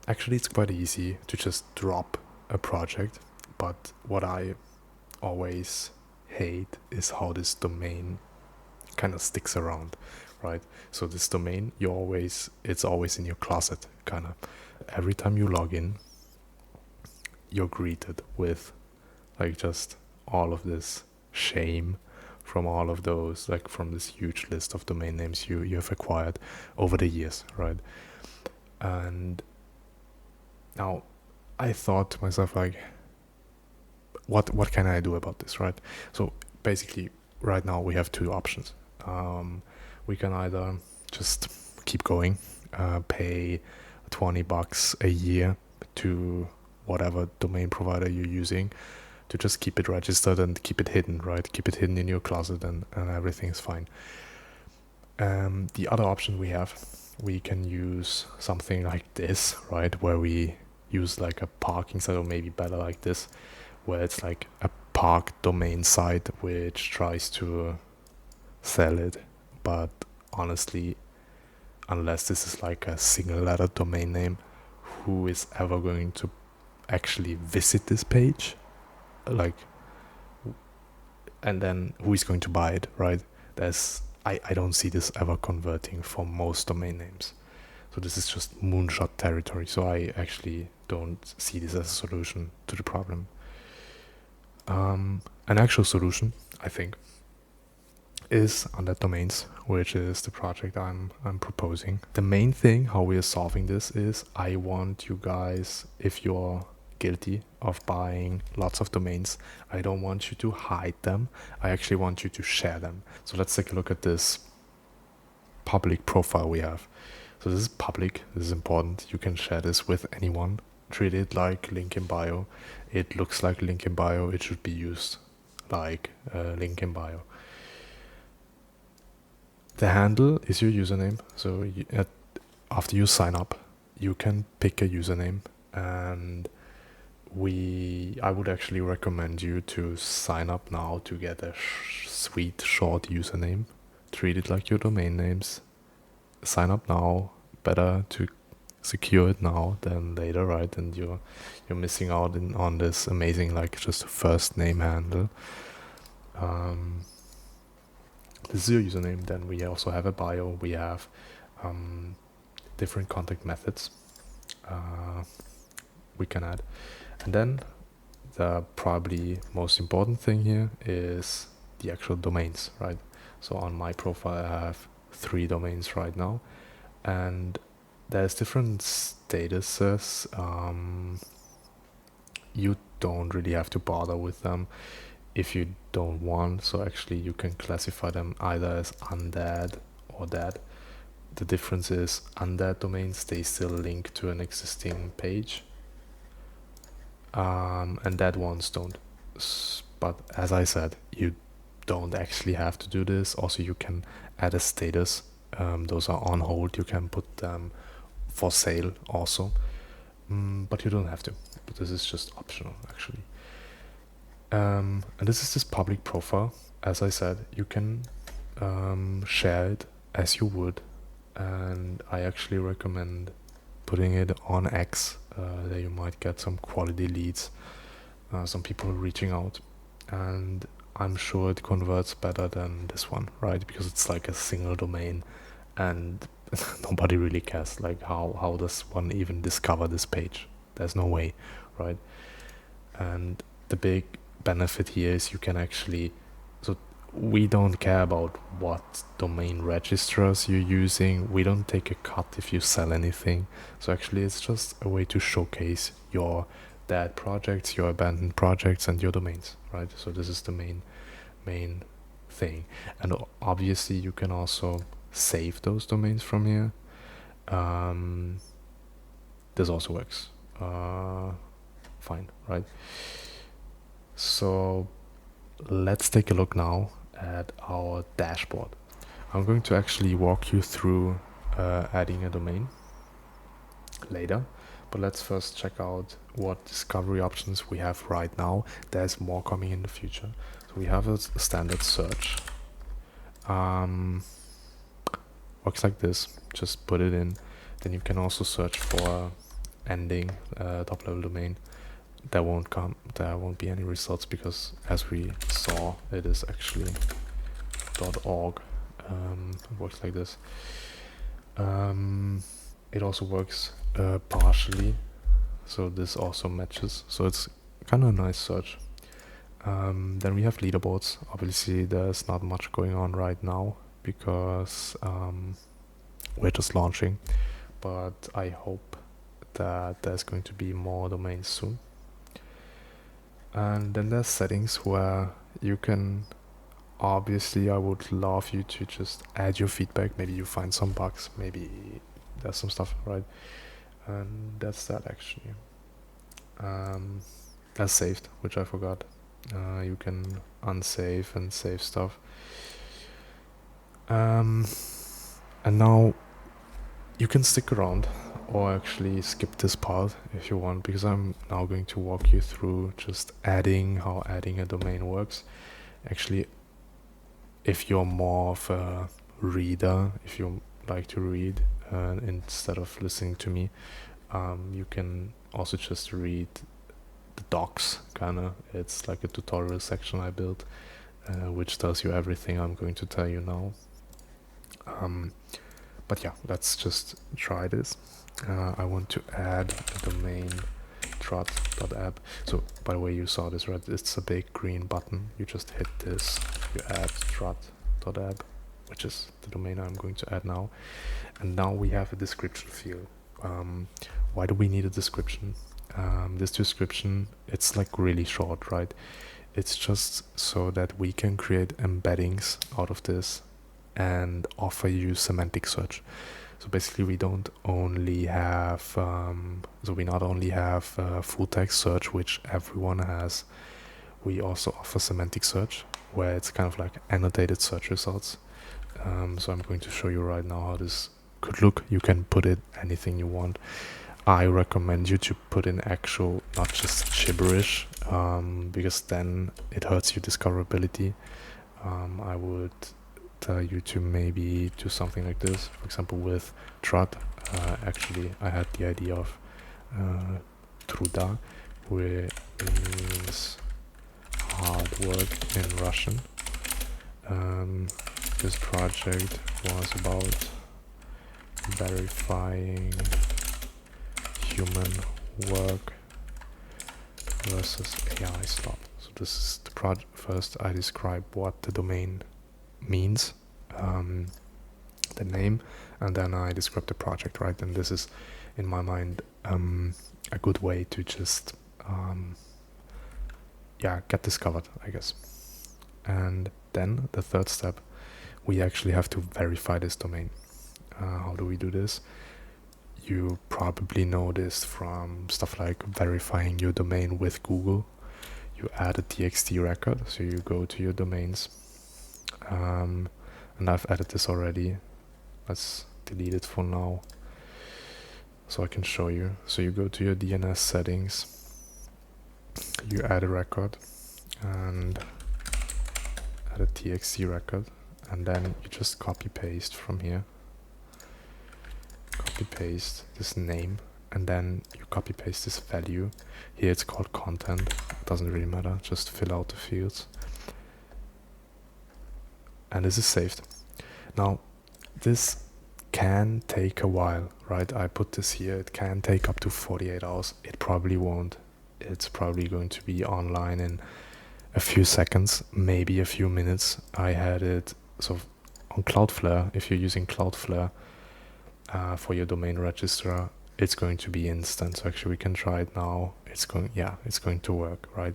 Actually, it's quite easy to just drop a project, but what I always hate is how this domain kind of sticks around, right? So this domain, it's always in your closet, kind of. Every time you log in, you're greeted with like just all of this shame from all of those, like from this huge list of domain names you have acquired over the years, right? And now I thought to myself, like, what can I do about this, right? So basically, right now we have two options. We can either just keep going, pay $20 a year to whatever domain provider you're using to just keep it registered and keep it hidden, right? Keep it hidden in your closet and everything is fine. The other option we can use something like this, right? Where we use like a parking site, or maybe better like this, where it's like a park domain site which tries to sell it. But honestly, unless this is like a single letter domain name, who is ever going to actually visit this page? Like, and then who is going to buy it, right? I don't see this ever converting for most domain names. So this is just moonshot territory. So I actually don't see this as a solution to the problem. An actual solution, I think, is Undead Domains, which is the project I'm proposing. The main thing how we are solving this is I want you guys, if you're guilty of buying lots of domains, I don't want you to hide them. I actually want you to share them. So let's take a look at this public profile we have. So this is public, this is important. You can share this with anyone. Treat it like link in bio. It looks like link in bio. It should be used like link in bio. The handle is your username. So after you sign up, you can pick a username, and I would actually recommend you to sign up now to get a sweet short username. Treat it like your domain names. Sign up now. Better to secure it now than later, right? And you're missing out on this amazing, like, just first name handle. This is your username. Then we also have a bio. We have different contact methods we can add, and then the probably most important thing here is the actual domains, right? So on my profile I have 3 domains right now, and there's different statuses. You don't really have to bother with them if you don't want. So actually you can classify them either as undead or dead. The difference is undead domains, they still link to an existing page, and dead ones don't. But as I said, you don't actually have to do this. Also, you can add a status. Those are on hold. You can put them for sale also, but you don't have to. But this is just optional, actually. And this is this public profile. As I said, you can share it as you would, and I actually recommend putting it on X. There you might get some quality leads, some people reaching out, and I'm sure it converts better than this one, right? Because it's like a single domain, and nobody really cares. Like, how does one even discover this page? There's no way, right? And the big benefit here is you can actually, so we don't care about what domain registers you're using. We don't take a cut if you sell anything. So actually it's just a way to showcase your dead projects, your abandoned projects, and your domains, right? So this is the main thing. And obviously you can also save those domains from here. This also works fine, right? So let's take a look now at our dashboard. I'm going to actually walk you through adding a domain later, but let's first check out what discovery options we have right now. There's more coming in the future. So we have a standard search. Works like this. Just put it in. Then you can also search for ending top level domain, there won't be any results, because as we saw, it is actually .org. It works like this. It also works partially, so this also matches, so it's kind of a nice search. Then we have leaderboards. Obviously there's not much going on right now because we're just launching, but I hope that there's going to be more domains soon. And then there's settings where you can, obviously I would love you to just add your feedback. Maybe you find some bugs, maybe there's some stuff, right? And that's that actually. That's saved, which I forgot. You can unsave and save stuff. And now you can stick around or actually skip this part if you want, because I'm now going to walk you through just how adding a domain works. Actually, if you're more of a reader, if you like to read instead of listening to me, you can also just read the docs, kinda. It's like a tutorial section I built, which tells you everything I'm going to tell you now. But yeah, let's just try this. I want to add a domain trot.app. So by the way, you saw this, right? It's a big green button. You just hit this, you add trot.app, which is the domain I'm going to add now. And now we have a description field. Why do we need a description? This description, it's like really short, right? It's just so that we can create embeddings out of this and offer you semantic search. So basically we don't only have, we not only have full text search, which everyone has, we also offer semantic search, where it's kind of like annotated search results. So I'm going to show you right now how this could look. You can put in anything you want. I recommend you to put in actual, not just gibberish, because then it hurts your discoverability. I would tell you to maybe do something like this. For example, with trot, actually I had the idea of truda, which means hard work in Russian. This project was about verifying human work versus AI stuff. So this is the project. First I describe what the domain means, the name, and then I describe the project, right? And this is, in my mind, a good way to just get discovered, I guess. And then the third step, we actually have to verify this domain. How do we do this? You probably know this from stuff like verifying your domain with Google. You add a txt record, so you go to your domains, and I've added this already. Let's delete it for now so I can show you. So you go to your DNS settings, you add a record and add a txt record, and then you just copy paste from here. Copy paste this name, and then you copy paste this value. Here it's called content, it doesn't really matter, just fill out the fields. And this is saved. Now this can take a while, right? I put this here, it can take up to 48 hours. It probably won't. It's probably going to be online in a few seconds, maybe a few minutes. I had it so on Cloudflare. If you're using Cloudflare for your domain registrar, it's going to be instant. So actually we can try it now. It's going to work, right?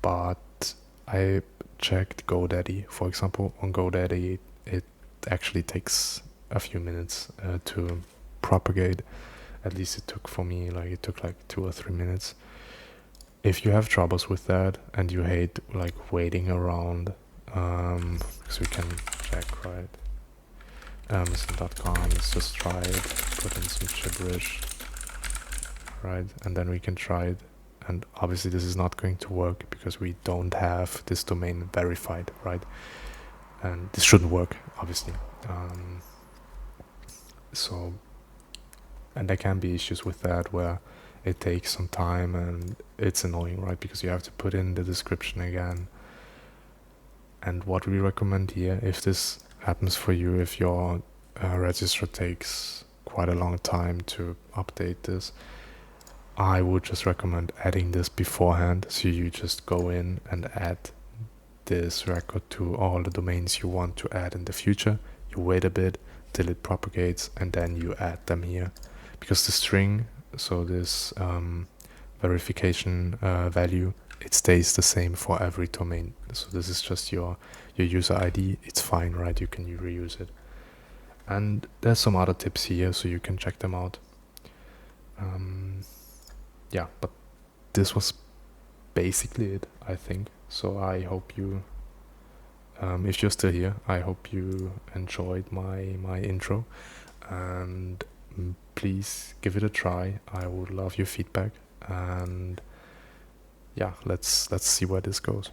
But I checked GoDaddy, for example. On GoDaddy it actually takes a few minutes to propagate. At least it took for me, it took like 2 or 3 minutes. If you have troubles with that and you hate waiting around, because we can check, right? Amazon.com, let's just try it, put in some gibberish, right? And then we can try it. And obviously this is not going to work because we don't have this domain verified, right? And this shouldn't work, obviously. So And there can be issues with that where it takes some time and it's annoying, right? Because you have to put in the description again. And what we recommend here, if this happens for you, if your register takes quite a long time to update this, I would just recommend adding this beforehand. So you just go in and add this record to all the domains you want to add in the future. You wait a bit till it propagates and then you add them here. Because the string, so this verification value, it stays the same for every domain. So this is just your user ID. It's fine, right? You can reuse it. And there's some other tips here, so you can check them out. Yeah, but this was basically it, I think. So I hope you, if you're still here, I hope you enjoyed my intro, and please give it a try. I would love your feedback, and yeah, let's see where this goes.